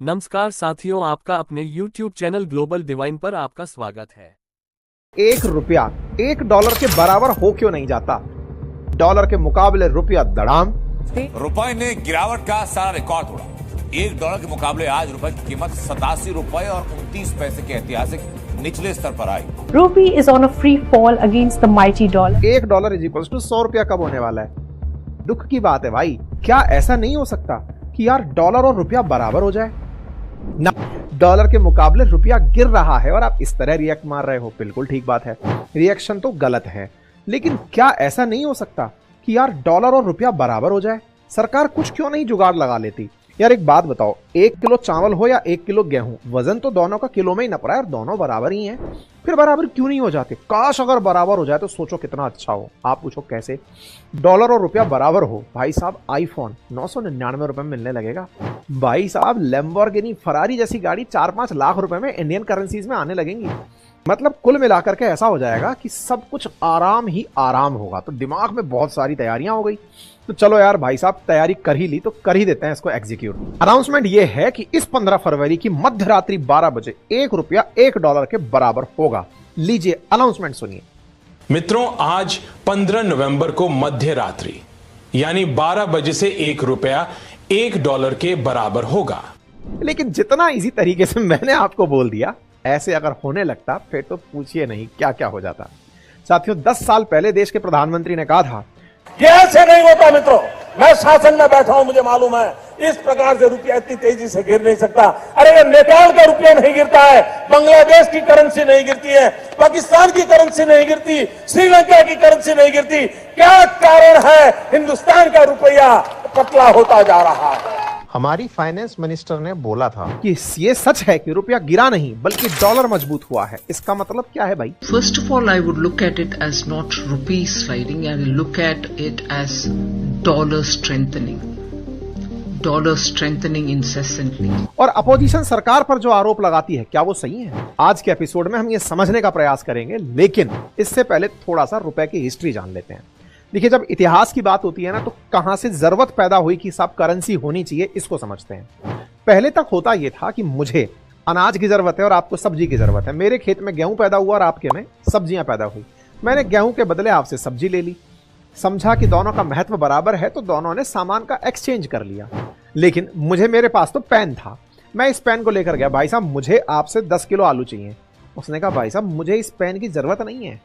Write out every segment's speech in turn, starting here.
नमस्कार साथियों, आपका अपने YouTube चैनल ग्लोबल डिवाइन पर आपका स्वागत है। ₹1 $1 के बराबर हो क्यों नहीं जाता? डॉलर के मुकाबले रुपया धड़ाम। रुपए ने गिरावट का सारा रिकॉर्ड तोड़ा। $1 के मुकाबले आज रुपए की कीमत ₹87 और 29 पैसे के ऐतिहासिक निचले स्तर पर आई। Rupee is on a free fall against the mighty dollar. $1 = ₹100 कब होने वाला है? दुख की बात है भाई। क्या ऐसा नहीं हो सकता कि यार डॉलर और रुपया बराबर हो जाए? ना, डॉलर के मुकाबले रुपया गिर रहा है और आप इस तरह रिएक्ट मार रहे हो। बिल्कुल ठीक बात है, रिएक्शन तो गलत है, लेकिन क्या ऐसा नहीं हो सकता कि यार डॉलर और रुपया बराबर हो जाए? सरकार कुछ क्यों नहीं जुगाड़ लगा लेती? यार एक बात बताओ, 1 किलो चावल हो या 1 किलो गेहूं, वजन तो दोनों का किलो में ही नप रहा है, दोनों बराबर ही हैं। फिर बराबर क्यों नहीं हो जाते? काश अगर बराबर हो जाए तो सोचो कितना अच्छा हो। आप पूछो कैसे? डॉलर और रुपया बराबर हो, भाई साहब आईफोन 999 रुपए में मिलने लगेगा। भाई साहब लैम्बोर्गिनी फरारी जैसी गाड़ी 4-5 लाख रुपए में इंडियन करेंसीज में आने लगेंगी। मतलब कुल मिलाकर के ऐसा हो जाएगा कि सब कुछ आराम ही आराम होगा। तो दिमाग में बहुत सारी तैयारियां हो गई। तो चलो यार भाई साहब, तैयारी कर ही ली तो कर ही देते हैं इसको एग्जीक्यूट। अनाउंसमेंट ये है कि इस 15 फरवरी की मध्य रात्रि 12 बजे ₹1 $1 के बराबर होगा। लीजिए अनाउंसमेंट सुनिए। मित्रों, आज 15 नवंबर को मध्य रात्रि यानी 12 बजे से ₹1 $1 के बराबर होगा। लेकिन जितना इजी तरीके से मैंने आपको बोल दिया, ऐसे अगर होने लगता फिर तो पूछिए नहीं क्या क्या हो जाता। साथियों, 10 साल पहले देश के प्रधानमंत्री ने कहा था, ये ऐसे नहीं होता मित्रों। मैं शासन में बैठा हूं, मुझे मालूम है इस प्रकार से रुपया इतनी तेजी से गिर नहीं सकता। अरे ये नेपाल का रुपया नहीं गिरता है, बांग्लादेश की करेंसी नहीं गिरती है, पाकिस्तान की करेंसी नहीं गिरती, श्रीलंका की करेंसी नहीं गिरती। क्या कारण है हिंदुस्तान का रुपया पतला होता जा रहा है? हमारी फाइनेंस मिनिस्टर ने बोला था कि ये सच है कि रुपया गिरा नहीं बल्कि डॉलर मजबूत हुआ है। इसका मतलब क्या है भाई? First of all, I would look at it as not rupee sliding, I will look at it as dollar strengthening. Dollar strengthening incessantly. और अपोजिशन सरकार पर जो आरोप लगाती है, क्या वो सही है? आज के एपिसोड में हम ये समझने का प्रयास करेंगे, लेकिन इससे पहले थोड़ा सा रुपए की हिस्ट्री जान लेते हैं। देखिए, जब इतिहास की बात होती है ना, तो कहां से जरूरत पैदा हुई कि सब करेंसी होनी चाहिए, इसको समझते हैं। पहले तक होता यह था कि मुझे अनाज की जरूरत है और आपको सब्जी की जरूरत है। मेरे खेत में गेहूं पैदा हुआ और आपके में सब्जियां पैदा हुई। मैंने गेहूं के बदले आपसे सब्जी ले ली, समझा कि दोनों का महत्व बराबर है, तो दोनों ने सामान का एक्सचेंज कर लिया। लेकिन मेरे पास तो पेन था, मैं इस पेन को लेकर गया, भाई साहब मुझे आपसे 10 किलो आलू चाहिए। उसने कहा, भाई साहब मुझे इस पेन की जरूरत नहीं है।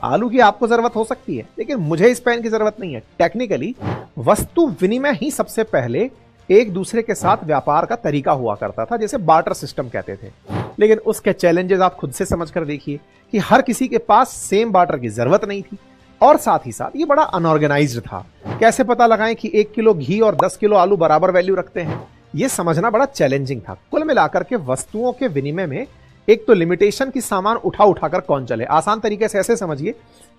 आलू की आपको जरूरत हो सकती है, लेकिन मुझे इस पेन की जरूरत नहीं है। टेक्निकली वस्तु विनिमय ही सबसे पहले एक दूसरे के साथ व्यापार का तरीका हुआ करता था, जैसे बार्टर सिस्टम कहते थे। लेकिन उसके चैलेंजेस आप खुद से समझ कर देखिए कि हर किसी के पास सेम बार्टर की जरूरत नहीं थी, और साथ ही साथ ये बड़ा अनऑर्गेनाइज्ड था। कैसे पता लगाएं कि 1 किलो घी और 10 किलो आलू बराबर वैल्यू रखते हैं, ये समझना बड़ा चैलेंजिंग था। कुल मिलाकर के वस्तुओं के विनिमय में एक तो लिमिटेशन की सामान उठा उठाकर कौन चले। आसान तरीके से ऐसे समझिए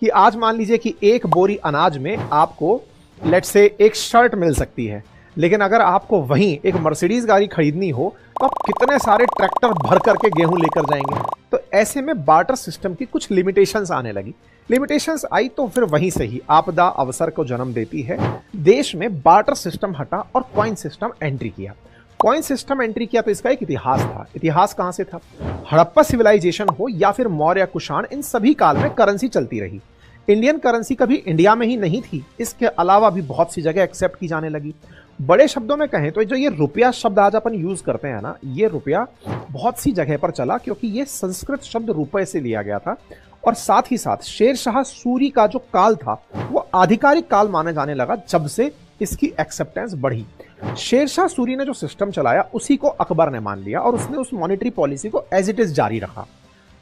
कि आज मान लीजिए कि एक बोरी अनाज में आपको लेट्स से एक शर्ट मिल सकती है, लेकिन अगर आपको वहीं एक मर्सिडीज गाड़ी खरीदनी हो तो आप कितने सारे ट्रैक्टर भर करके गेहूं लेकर जाएंगे। तो ऐसे में बार्टर सिस्टम की कुछ लिमिटेशंस आने लगी। लिमिटेशंस आई तो फिर वहीं से ही आपदा अवसर को जन्म देती है। देश में बार्टर सिस्टम हटा और कॉइन सिस्टम एंट्री किया। कॉइन सिस्टम एंट्री किया तो इसका एक इतिहास था। इतिहास कहां से था? हड़प्पा सिविलाइजेशन हो या फिर मौर्य कुषाण, इन सभी काल में करेंसी चलती रही। इंडियन करेंसी कभी इंडिया में ही नहीं थी, इसके अलावा भी बहुत सी जगह एक्सेप्ट की जाने लगी। बड़े शब्दों में कहें तो जो ये रुपया शब्द आज अपन यूज करते हैं ना, ये रुपया बहुत सी जगह पर चला क्योंकि ये संस्कृत शब्द रुपए से लिया गया था। और साथ ही साथ शेरशाह सूरी का जो काल था वो आधिकारिक काल माने जाने लगा जब से इसकी एक्सेप्टेंस बढ़ी। शेरशाह सूरी ने जो सिस्टम चलाया उसी को अकबर ने मान लिया और उसने उस मॉनेटरी पॉलिसी को एज इट इज जारी रखा।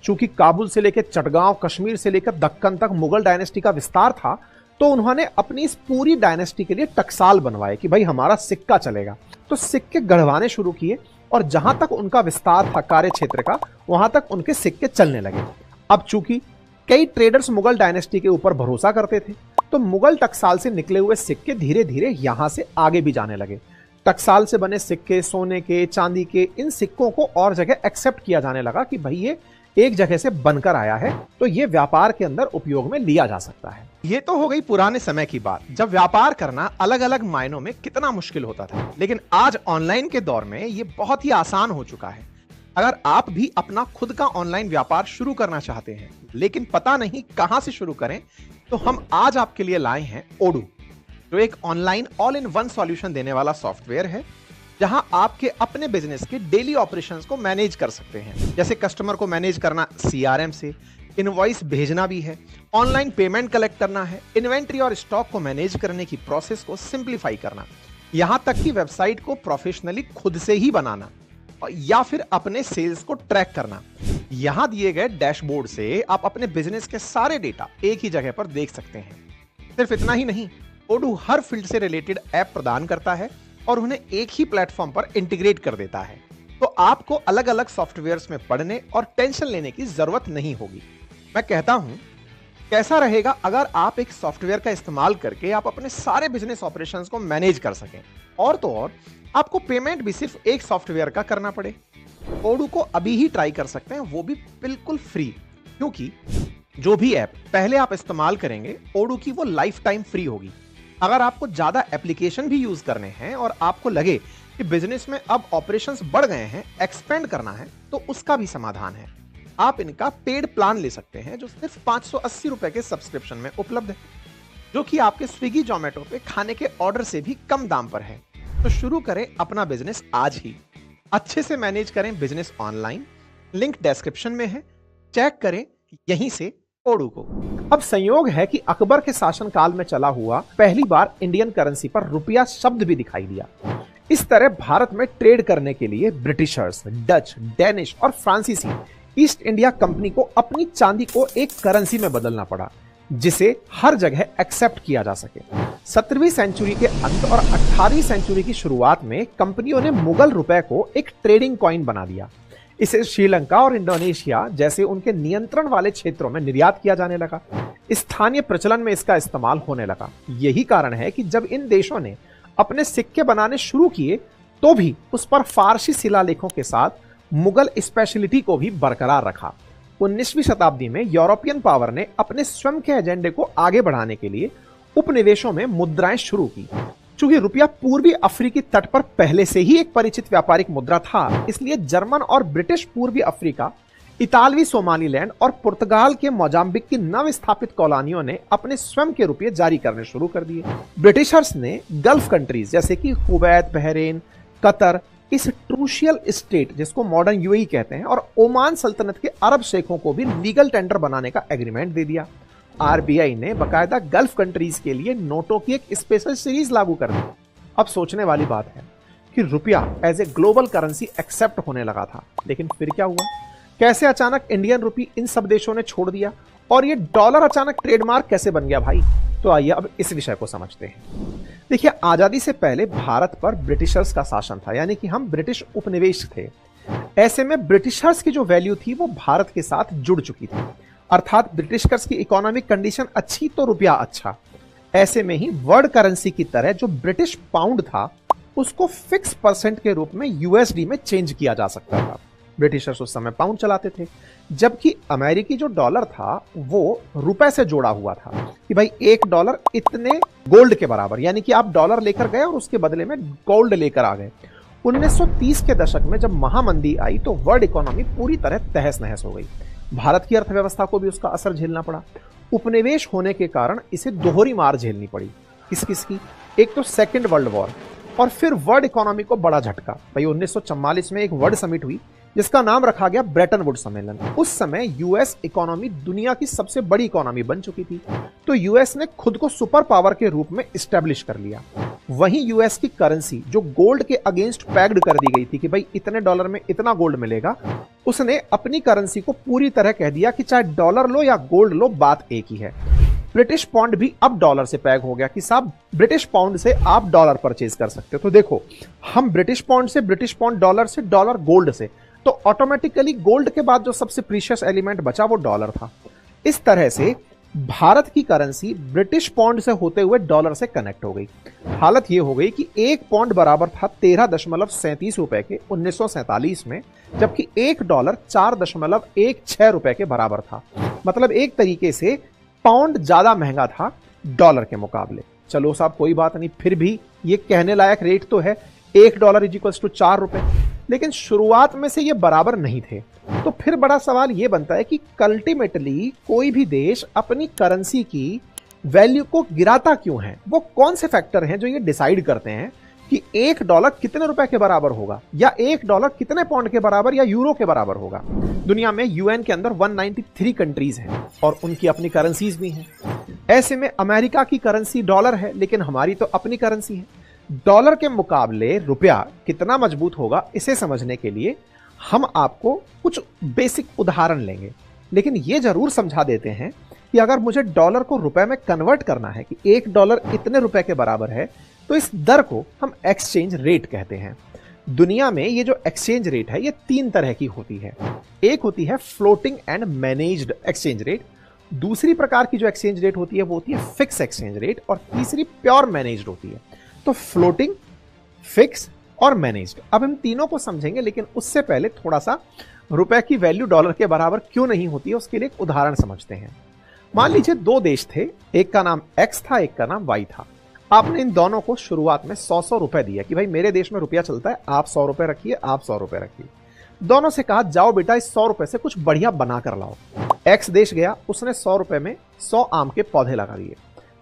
चूंकि काबुल से लेकर चटगांव, कश्मीर से लेकर दक्कन तक मुगल डायनेस्टी का विस्तार था, तो उन्होंने अपनी इस पूरी डायनेस्टी के लिए टकसाल बनवाए कि भाई हमारा सिक्का चलेगा। तो सिक्के गढ़वाने शुरू किए और जहां तक उनका विस्तार था कार्य क्षेत्र का, वहां तक उनके सिक्के चलने लगे। अब चूंकि कई ट्रेडर्स मुगल डायनेस्टी के ऊपर भरोसा करते थे, तो मुगल टकसाल से निकले हुए सिक्के धीरे धीरे यहां से आगे भी जाने लगे। टकसाल से बने सिक्के सोने के, चांदी के, इन सिक्कों को और जगह एक्सेप्ट किया जाने लगा कि भाई ये एक जगह से बनकर आया है, तो ये व्यापार के अंदर उपयोग में लिया जा सकता है। ये तो हो गई पुराने समय की बात, जब व्यापार करना अलग अलग मायनों में कितना मुश्किल होता था। लेकिन आज ऑनलाइन के दौर में ये बहुत ही आसान हो चुका है। अगर आप भी अपना खुद का ऑनलाइन व्यापार शुरू करना चाहते हैं लेकिन पता नहीं कहां से शुरू करें, तो हम आज आपके लिए लाए हैं ओडू, जो एक online all in one solution देने वाला सॉफ्टवेयर है, जहां आपके अपने बिजनेस के डेली ऑपरेशंस को मैनेज कर सकते हैं। जैसे कस्टमर को मैनेज करना CRM से, इनवॉइस भेजना भी है, ऑनलाइन पेमेंट कलेक्ट करना है, इन्वेंट्री और स्टॉक को मैनेज करने की प्रोसेस को सिंप्लीफाई करना, यहां तक कि वेबसाइट को प्रोफेशनली खुद से ही बनाना या फिर अपने सेल्स को ट्रैक करना। यहां दिए गए डैशबोर्ड से आप अपने बिजनेस के सारे डेटा एक ही जगह पर देख सकते हैं। सिर्फ इतना ही नहीं, ओडू हर फील्ड से रिलेटेड ऐप प्रदान करता है और उन्हें एक ही प्लेटफॉर्म पर इंटीग्रेट कर देता है, तो आपको अलग अलग सॉफ्टवेयर्स में पढ़ने और टेंशन लेने की जरूरत नहीं होगी। मैं कहता हूं, कैसा रहेगा अगर आप एक सॉफ्टवेयर का इस्तेमाल करके आप अपने सारे बिजनेस ऑपरेशंस को मैनेज कर सकें, और तो और आपको पेमेंट भी सिर्फ एक सॉफ्टवेयर का करना पड़े। ओडू को अभी ही ट्राई कर सकते हैं, वो भी बिल्कुल फ्री, क्योंकि जो भी ऐप पहले आप इस्तेमाल करेंगे ओडू की वो लाइफ टाइम फ्री होगी। अगर आपको ज्यादा एप्लीकेशन भी यूज करने हैं और आपको लगे कि बिजनेस में अब ऑपरेशंस बढ़ गए हैं, एक्सपेंड करना है, तो उसका भी समाधान है। आप इनका पेड प्लान ले सकते हैं, जो सिर्फ 580 रुपए के सब्सक्रिप्शन में उपलब्ध है, जो कि आपके स्विगी जोमेटो पे खाने के ऑर्डर से भी कम दाम पर है। तो शुरू करें अपना बिजनेस आज ही, अच्छे से मैनेज करें बिजनेस ऑनलाइन। लिंक डिस्क्रिप्शन में है, चेक करें यहीं से ओडू को। अब संयोग है कि अकबर के शासनकाल में चला हुआ पहली बार इंडियन करेंसी पर रुपया शब्द भी दिखाई दिया। इस तरह भारत में ट्रेड करने के लिए ब्रिटिशर्स, डच, डेनिश और फ्रांसीसी ईस्ट इंडिया कंपनी को अपनी चांदी को एक करेंसी में बदलना पड़ा, जिसे हर जगह एक्सेप्ट किया जा सके। 17वीं सेंचुरी के अंत और 18वीं सेंचुरी की शुरुआत में कंपनियों ने मुगल रुपए को एक ट्रेडिंग कॉइन बना दिया। इसे श्रीलंका और इंडोनेशिया जैसे उनके नियंत्रण वाले क्षेत्रों में निर्यात किया जाने लगा। स्थानीय प्रचलन में इसका इस्तेमाल होने लगा। यही कारण है कि जब इन देशों ने अपने सिक्के बनाने शुरू किए, तो भी उस पर फारसी शिलालेखों के साथ मुगल स्पेशलिटी को भी बरकरार रखा। 19वीं शताब्दी में यूरोपियन पावर ने अपने स्वयं के एजेंडे को आगे बढ़ाने के लिए उपनिवेशों में मुद्राएं शुरू की। चूंकि रुपया पूर्वी अफ्रीकी तट पर पहले से ही एक परिचित व्यापारिक मुद्रा था, इसलिए जर्मन और ब्रिटिश पूर्वी अफ्रीका, इतालवी सोमालीलैंड और पुर्तगाल के मोजाम्बिक की नव स्थापित कॉलोनियों ने अपने स्वयं के रुपये जारी करने शुरू कर दिए। ब्रिटिशर्स ने गल्फ कंट्रीज जैसे कि कुवैत, बहरीन, कतर, इस ट्रूशियल स्टेट जिसको मॉडर्न यूएई कहते हैं, और ओमान सल्तनत के अरब शेखों को भी लीगल टेंडर बनाने का एग्रीमेंट दे दिया। आरबीआई ने बकायदा गल्फ कंट्रीज के लिए नोटों की एक स्पेशल सीरीज लागू कर दी। अब सोचने वाली बात है कि रुपया as a global currency accept होने लगा था, लेकिन फिर क्या हुआ? कैसे अचानक इंडियन रुपी इन सब देशों ने छोड़ दिया और ये डॉलर अचानक ट्रेडमार्क कैसे बन गया भाई? तो आइए अब इस विषय को समझते हैं। देखिए, आजादी से पहले भारत पर ब्रिटिशर्स का शासन था, यानी कि हम ब्रिटिश उपनिवेश थे। ऐसे में ब्रिटिशर्स की जो वैल्यू थी वो भारत के साथ जुड़ चुकी थी, अर्थात ब्रिटिशर्स की इकोनॉमिक कंडीशन अच्छी तो रुपया अच्छा। ऐसे में ही वर्ल्ड करेंसी की तरह जो ब्रिटिश पाउंड था, उसको फिक्स परसेंट के रूप में यूएसडी में चेंज किया जा सकता था। ब्रिटिशर्स उस समय पाउंड चलाते थे, जबकि अमेरिकी जो डॉलर था वो रुपए से जोड़ा हुआ था कि भाई $1 इतने गोल्ड के बराबर, यानी कि आप डॉलर लेकर गए और उसके बदले में गोल्ड लेकर आ गए। 1930 के दशक में जब महामंदी आई तो वर्ल्ड इकोनॉमी पूरी तरह तहस नहस हो गई। भारत की अर्थव्यवस्था को भी उसका असर झेलना पड़ा। उपनिवेश होने के कारण इसे दोहरी मार झेलनी पड़ी। किस किस की? एक तो सेकेंड वर्ल्ड वॉर, और फिर वर्ल्ड इकोनॉमी को बड़ा झटका। भाई 1944 में एक वर्ल्ड समिट हुई जिसका नाम रखा गया ब्रेटन वुड सम्मेलन। उस समय यूएस इकोनॉमी दुनिया की सबसे बड़ी इकोनॉमी बन चुकी थी, तो यूएस ने खुद को सुपर पावर के रूप में एस्टेब्लिश कर लिया। वहीं यूएस की करेंसी जो गोल्ड के अगेंस्ट पैक्ड कर दी गई थी कि भाई इतने डॉलर में इतना गोल्ड मिलेगा, उसने अपनी करेंसी को पूरी तरह कह दिया कि चाहे डॉलर लो या गोल्ड लो, बात एक ही है। ब्रिटिश पाउंड भी अब डॉलर से पैग हो गया कि साहब ब्रिटिश पाउंड से आप डॉलर परचेज कर सकते हो। तो देखो, हम ब्रिटिश पाउंड से, ब्रिटिश पाउंड डॉलर से, डॉलर गोल्ड से, तो ऑटोमेटिकली गोल्ड के बाद जो सबसे प्रीशियस एलिमेंट बचा वो डॉलर था। इस तरह से भारत की करेंसी ब्रिटिश पाउंड से होते हुए डॉलर से कनेक्ट हो गई। हालत ये हो गई कि एक पाउंड बराबर था 13.37 रुपए के 1947 में, जबकि $1 4.16 रुपए के बराबर था। मतलब एक तरीके से पाउंड ज्यादा महंगा था डॉलर के मुकाबले। चलो साहब कोई बात नहीं, फिर भी ये कहने लायक रेट तो है, $1 इक्वल्स टू 4 रुपए। लेकिन शुरुआत में से ये बराबर नहीं थे। तो फिर बड़ा सवाल ये बनता है कि अल्टीमेटली कोई भी देश अपनी करेंसी की वैल्यू को गिराता क्यों है? वो कौन से फैक्टर हैं जो ये डिसाइड करते हैं कि $1 कितने रुपए के बराबर होगा, या $1 कितने पाउंड के बराबर या यूरो के बराबर होगा? दुनिया में यूएन के अंदर 193 कंट्रीज हैं और उनकी अपनी करेंसीज भी हैं। ऐसे में अमेरिका की करेंसी डॉलर है, लेकिन हमारी तो अपनी करेंसी है। डॉलर के मुकाबले रुपया कितना मजबूत होगा, इसे समझने के लिए हम आपको कुछ बेसिक उदाहरण लेंगे। लेकिन यह जरूर समझा देते हैं कि अगर मुझे डॉलर को रुपए में कन्वर्ट करना है कि $1 इतने रुपए के बराबर है, तो इस दर को हम एक्सचेंज रेट कहते हैं। दुनिया में ये जो एक्सचेंज रेट है ये 3 तरह की होती है। एक होती है floating and managed exchange rate, दूसरी प्रकार की जो एक्सचेंज रेट होती है वो होती है फिक्स एक्सचेंज रेट, और तीसरी प्योर मैनेज्ड होती है। तो फ्लोटिंग, फिक्स और मैनेज्ड, अब हम तीनों को समझेंगे, लेकिन उससे पहले थोड़ा सा रुपए की वैल्यू डॉलर के बराबर क्यों नहीं होती है उसके लिए एक उदाहरण समझते हैं। मान लीजिए 2 देश थे, एक का नाम एक्स था, एक का नाम वाई था। आपने इन दोनों को शुरुआत में 100 रुपए दिया कि भाई मेरे देश में रुपया चलता है, आप 100 रुपए रखिए, आप 100 रुपए रखिए। दोनों से कहा जाओ बेटा इस 100 रुपए से कुछ बढ़िया बना कर लाओ। एक्स देश गया, उसने 100 रुपए में 100 आम के पौधे लगा दिए।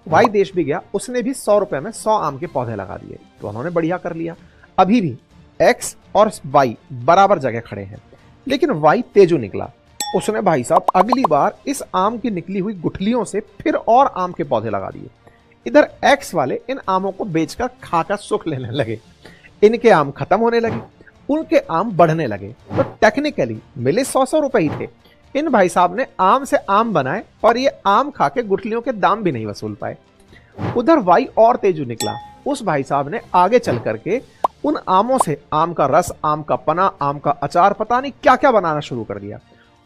वाई देश भी गया, उसने भी 100 रुपए में 100 आम के पौधे लगा दिए। तो उन्होंने बढ़िया कर लिया। अभी भी एक्स और वाई बराबर जगह खड़े हैं, लेकिन वाई तेजू निकला। उसने भाई साहब अगली बार इस आम की निकली हुई गुठलियों से फिर और आम के पौधे लगा दिए। इधर एक्स वाले इन आमों को बेचकर खाकर सुख लेने लगे। इनके आम खत्म होने लगे, उनके आम बढ़ने लगे। तो टेक्निकली मिले 100 रुपए ही थे। इन भाई साहब ने आम से आम बनाए और ये आम खा के गुठलियों के दाम भी नहीं वसूल पाए। उधर वाई और तेजू निकला। उस भाई साहब ने आगे चल करके उन आमों से आम का रस, आम का पना, आम का अचार, पता नहीं क्या क्या बनाना शुरू कर दिया।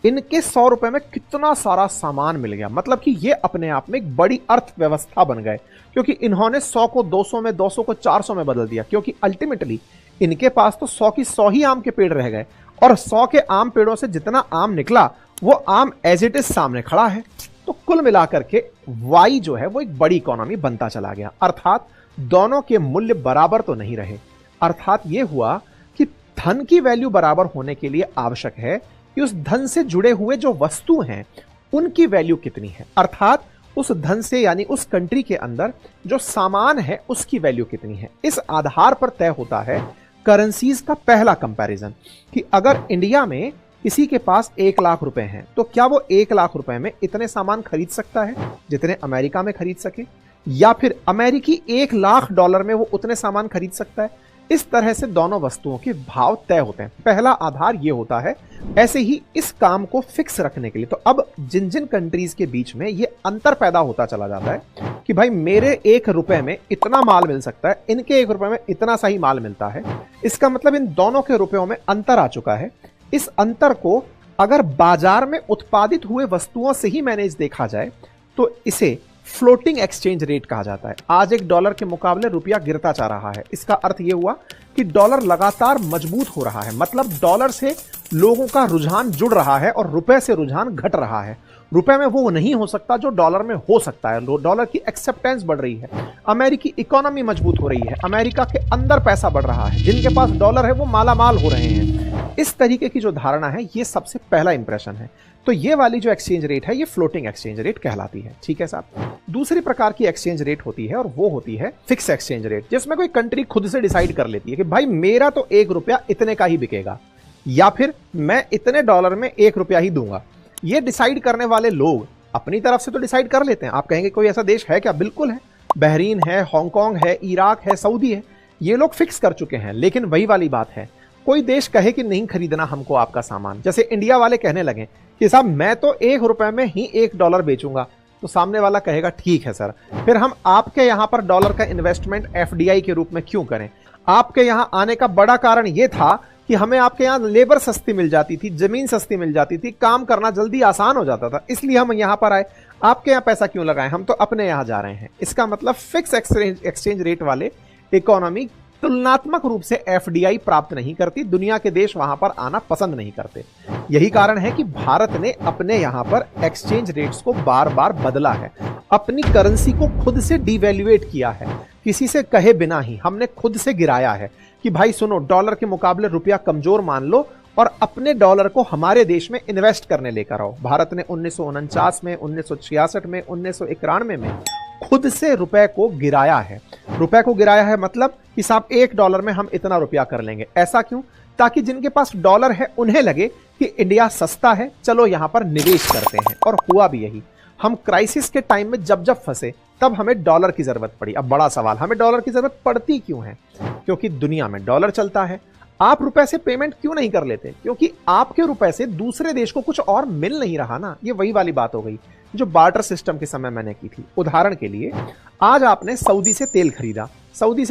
इनके 100 रुपए में कितना सारा सामान मिल गया। मतलब कि ये अपने आप में एक बड़ी अर्थव्यवस्था बन गए, क्योंकि इन्होंने 100 को 200 में, 200 को 400 में बदल दिया। क्योंकि अल्टीमेटली इनके पास तो 100 की 100 ही आम के पेड़ रह गए, और 100 के आम पेड़ों से जितना आम निकला वो आम एज इट इज सामने खड़ा है। तो कुल मिलाकर के वाई जो है वो एक बड़ी इकोनॉमी बनता चला गया। अर्थात दोनों के मूल्य बराबर तो नहीं रहे। अर्थात यह हुआ कि धन की वैल्यू बराबर होने के लिए आवश्यक है कि उस धन से जुड़े हुए जो वस्तु हैं उनकी वैल्यू कितनी है। अर्थात उस धन से, यानी उस कंट्री के अंदर जो सामान है उसकी वैल्यू कितनी है। इस आधार पर तय होता है करेंसीज का पहला कंपैरिजन, कि अगर इंडिया में किसी के पास 1 लाख रुपए हैं तो क्या वो 1 लाख रुपए में इतने सामान खरीद सकता है जितने अमेरिका में खरीद सके, या फिर अमेरिकी $1,00,000 में वो उतने सामान खरीद सकता है। इस तरह से दोनों वस्तुओं के भाव तय होते हैं। पहला आधार ये होता है। ऐसे ही इस काम को फिक्स रखने के लिए, तो अब जिन जिन कंट्रीज के बीच में ये अंतर पैदा होता चला जाता है कि भाई मेरे 1 रुपए में इतना माल मिल सकता है, इनके 1 रुपए में इतना सा ही माल मिलता है। इसका मतलब इन दोनों के रुपयों में अंतर आ चुका है। इस अंतर को अगर बाजार में उत्पादित हुए वस्तुओं से ही मैनेज देखा जाए तो इसे फ्लोटिंग एक्सचेंज रेट कहा जाता है। आज $1 के मुकाबले रुपया गिरता जा रहा है। इसका अर्थ यह हुआ कि डॉलर लगातार मजबूत हो रहा है। मतलब डॉलर से लोगों का रुझान जुड़ रहा है और रुपए से रुझान घट रहा है। रुपए में वो नहीं हो सकता जो डॉलर में हो सकता है। डॉलर की एक्सेप्टेंस बढ़ रही है। अमेरिकी इकोनॉमी मजबूत हो रही है। अमेरिका के अंदर पैसा बढ़ रहा है। जिनके पास डॉलर है वो मालामाल हो रहे हैं। इस तरीके की जो धारणा है ये सबसे पहला इंप्रेशन है। तो ये वाली जो एक्सचेंज रेट है ये फ्लोटिंग एक्सचेंज रेट कहलाती है। ठीक है साहब। दूसरी प्रकार की एक्सचेंज रेट होती है और वो होती है फिक्स एक्सचेंज रेट, जिसमें कोई कंट्री खुद से डिसाइड कर लेती है कि भाई मेरा तो $1 इतने का ही बिकेगा, या फिर मैं इतने डॉलर में $1 ही दूंगा। ये डिसाइड करने वाले लोग अपनी तरफ से तो डिसाइड कर लेते हैं। आप कहेंगे कोई ऐसा देश है क्या? बिल्कुल है। बहरीन है, हांगकांग है, इराक है, सऊदी है। ये लोग फिक्स कर चुके हैं। लेकिन वही वाली बात है, कोई देश कहे कि नहीं खरीदना हमको आपका सामान, जैसे इंडिया वाले कहने लगे कि साहब मैं तो $1 में ही $1 बेचूंगा, तो सामने वाला कहेगा ठीक है सर, फिर हम आपके यहां पर डॉलर का इन्वेस्टमेंट FDI के रूप में क्यों करें? आपके यहां आने का बड़ा कारण यह था कि हमें आपके यहां लेबर सस्ती मिल जाती थी, जमीन सस्ती मिल जाती थी, काम करना जल्दी आसान हो जाता था, इसलिए हम यहां पर आए। आपके यहां पैसा क्यों लगाएं? हम तो अपने यहां जा रहे हैं। इसका मतलब फिक्स एक्सचेंज रेट वाले इकोनॉमी तुलनात्मक रूप से FDI प्राप्त नहीं करती। दुनिया के देश वहां पर आना पसंद नहीं करते। यही कारण है कि भारत ने अपने यहां पर एक्सचेंज रेट्स को बार बार बदला है, अपनी करेंसी को खुद से डिवैल्यूएट किया है, किसी से कहे बिना ही हमने खुद से गिराया है कि भाई सुनो, डॉलर के मुकाबले रुपया कमजोर मान लो और अपने डॉलर को हमारे देश में इन्वेस्ट करने लेकर आओ। भारत ने 1949 में, 1966 में, 1991 में खुद से रुपए को गिराया है। रुपए को गिराया है मतलब कि साहब $1 में हम इतना रुपया कर लेंगे। ऐसा क्यों? ताकि जिनके पास डॉलर है उन्हें लगे कि इंडिया सस्ता है, चलो यहां पर निवेश करते हैं। और हुआ भी यही। हम क्राइसिस के टाइम में जब जब फंसे तब हमें डॉलर की जरूरत पड़ी। अब बड़ा सवाल, हमें डॉलर की जरूरत पड़ती क्यों है? क्योंकि दुनिया में डॉलर चलता है। आप रुपए से पेमेंट क्यों नहीं कर लेते? क्योंकि आपके रुपए से दूसरे देश को कुछ और मिल नहीं रहा ना। ये वही वाली बात हो गई जो बार्टर सिस्टम के समय मैंने की थी। उदाहरण के लिए, आज आपने सऊदी से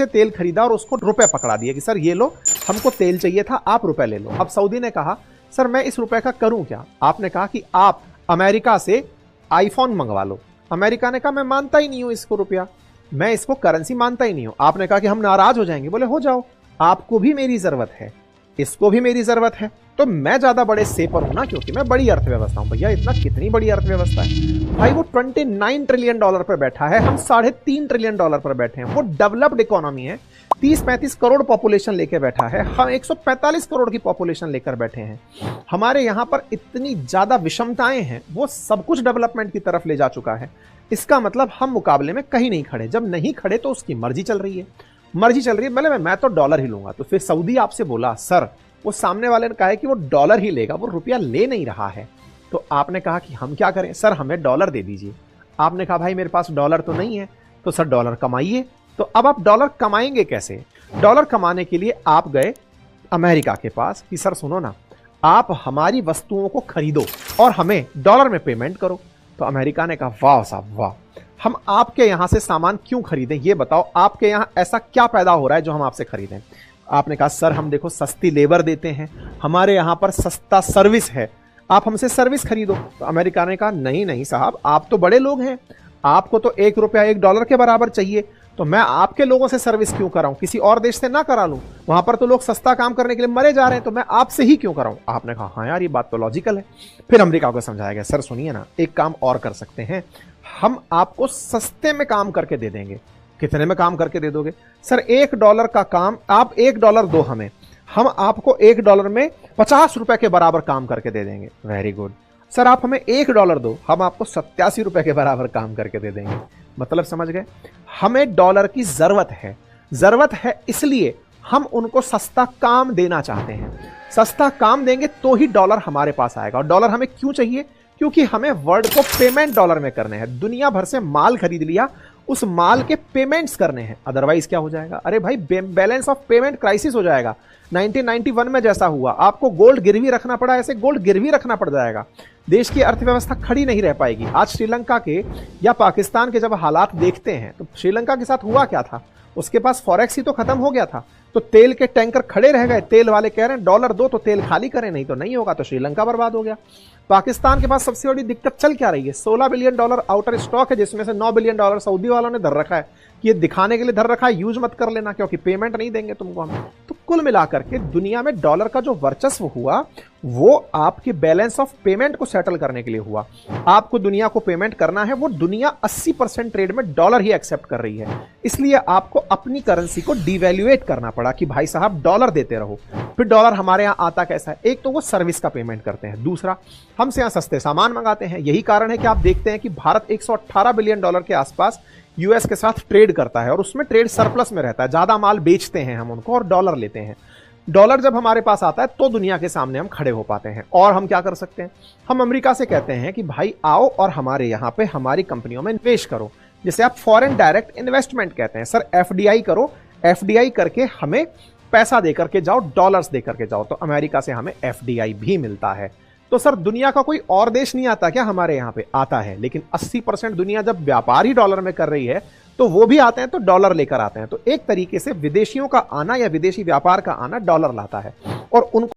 तेल खरीदा और उसको रुपए पकड़ा दिए कि सर ये लो, हमको तेल चाहिए था, आप रुपए ले लो। अब सऊदी ने कहा सर मैं इस रुपए का करूं क्या? आपने कहा कि आप अमेरिका से आईफोन मंगवा लो। अमेरिका ने कहा मैं मानता ही नहीं हूं इसको रुपया, मैं इसको करेंसी मानता ही नहीं हूं। आपने कहा कि हम नाराज हो जाएंगे। बोले हो जाओ, आपको भी मेरी जरूरत है, इसको भी मेरी जरूरत है, तो मैं ज्यादा बड़े सेपर हूं ना, क्योंकि मैं बड़ी अर्थव्यवस्था हूं। भैया इतना कितनी बड़ी अर्थव्यवस्था है भाई, वो $29 ट्रिलियन पर बैठा है, हम $3.5 ट्रिलियन पर बैठे हैं। वो डेवलप्ड इकोनॉमी है, 30-35 करोड़ पॉपुलेशन लेके बैठा है, हम 145 करोड़ की पॉपुलेशन लेकर बैठे हैं। हमारे यहां पर इतनी ज्यादा विषमताएं हैं, वो सब कुछ डेवलपमेंट की तरफ ले जा चुका है। इसका मतलब हम मुकाबले में कहीं नहीं खड़े। जब नहीं खड़े तो उसकी मर्जी चल रही है, भले मैं तो डॉलर ही लूंगा। तो फिर सऊदी आपसे बोला सर, वो सामने वाले ने कहा है कि वो डॉलर ही लेगा, वो रुपया ले नहीं रहा है। तो आपने कहा कि हम क्या करें? सर हमें डॉलर दे दीजिए। आपने कहा भाई मेरे पास डॉलर तो नहीं है। तो सर डॉलर कमाइए। तो अब आप डॉलर कमाएंगे कैसे? डॉलर कमाने के लिए आप गए अमेरिका के पास कि सर सुनो ना, आप हमारी वस्तुओं को खरीदो और हमें डॉलर में पेमेंट करो। तो अमेरिका ने कहा वाह साहब वाह, हम आपके यहां से सामान क्यों खरीदें? ये बताओ आपके यहां ऐसा क्या पैदा हो रहा है जो हम आपसे खरीदें? आपने कहा सर हम देखो सस्ती लेबर देते हैं, हमारे यहां पर सस्ता सर्विस है, आप हमसे सर्विस खरीदो। तो अमेरिका ने कहा नहीं नहीं साहब, आप तो बड़े लोग हैं, आपको तो $1 $1 के बराबर चाहिए, तो मैं आपके लोगों से सर्विस क्यों कराऊं? किसी और देश से ना करा लूं? वहां पर तो लोग सस्ता काम करने के लिए मरे जा रहे हैं, तो मैं आपसे ही क्यों कराऊं? आपने कहा हाँ यार ये बात तो लॉजिकल है। फिर अमेरिका को समझाया गया सर सुनिए ना, एक काम और कर सकते हैं, हम आपको सस्ते में काम करके दे देंगे। कितने में काम करके दे दोगे? सर $1 का काम, आप $1 दो हमें, हम आपको $1 में ₹50 के बराबर काम करके दे देंगे। Very good. सर आप हमें $1 दो, हम आपको ₹87 के बराबर काम करके दे देंगे। मतलब समझ गए? हमें डॉलर की जरूरत है इसलिए हम उनको सस्ता काम देना चाहते हैं। सस्ता काम देंगे तो ही डॉलर हमारे पास आएगा। और डॉलर हमें क्यों चाहिए? क्योंकि हमें वर्ल्ड को पेमेंट डॉलर में करने हैं। दुनिया भर से माल खरीद लिया, उस माल के पेमेंट्स करने हैं, अदरवाइज क्या हो जाएगा? अरे भाई बैलेंस ऑफ पेमेंट क्राइसिस हो जाएगा। 1991 में जैसा हुआ, आपको गोल्ड गिरवी रखना पड़ा, ऐसे गोल्ड गिरवी रखना पड़ जाएगा, देश की अर्थव्यवस्था खड़ी नहीं रह पाएगी। आज श्रीलंका के या पाकिस्तान के जब हालात देखते हैं तो श्रीलंका के साथ हुआ क्या था? उसके पास फॉरेक्स ही तो खत्म हो गया था, तो तेल के टैंकर खड़े रह गए। तेल वाले कह रहे हैं $1 दो तो तेल खाली करें, नहीं तो नहीं होगा। तो श्रीलंका बर्बाद हो गया। पाकिस्तान के पास सबसे बड़ी दिक्कत चल क्या रही है? $16 बिलियन आउटर स्टॉक है, जिसमें से $9 बिलियन सऊदी वालों ने धर रखा है कि ये दिखाने के लिए धर रखा है, यूज मत कर लेना क्योंकि पेमेंट नहीं देंगे तुमको हम। तो कुल मिलाकर के दुनिया में डॉलर का जो वर्चस्व हुआ वो आपके बैलेंस ऑफ पेमेंट को सेटल करने के लिए हुआ। आपको दुनिया को पेमेंट करना है, वो दुनिया 80% ट्रेड में डॉलर ही एक्सेप्ट कर रही है, इसलिए आपको अपनी करेंसी को डिवैल्यूएट करना पड़ा कि भाई साहब डॉलर देते रहो। फिर डॉलर हमारे यहां आता कैसा है? एक तो वो सर्विस का पेमेंट करते हैं, दूसरा हमसे यहां सस्ते सामान मंगाते हैं। यही कारण है कि आप देखते हैं कि भारत $118 बिलियन के आसपास यूएस के साथ ट्रेड करता है और उसमें ट्रेड सरप्लस में रहता है। ज्यादा माल बेचते हैं हम उनको और डॉलर लेते हैं। डॉलर जब हमारे पास आता है तो दुनिया के सामने हम खड़े हो पाते हैं। और हम क्या कर सकते हैं? हम अमेरिका से कहते हैं कि भाई आओ और हमारे यहां पे हमारी कंपनियों में निवेश करो, जिसे आप फॉरेन डायरेक्ट इन्वेस्टमेंट कहते हैं। सर एफडीआई करो, एफडीआई करके हमें पैसा देकर के जाओ, डॉलर्स देकर के जाओ। तो अमेरिका से हमें एफडीआई भी मिलता है। तो सर दुनिया का कोई और देश नहीं आता क्या हमारे यहां पे? आता है, लेकिन 80% दुनिया जब व्यापार ही डॉलर में कर रही है तो वो भी आते हैं तो डॉलर लेकर आते हैं। तो एक तरीके से विदेशियों का आना या विदेशी व्यापार का आना डॉलर लाता है और उनको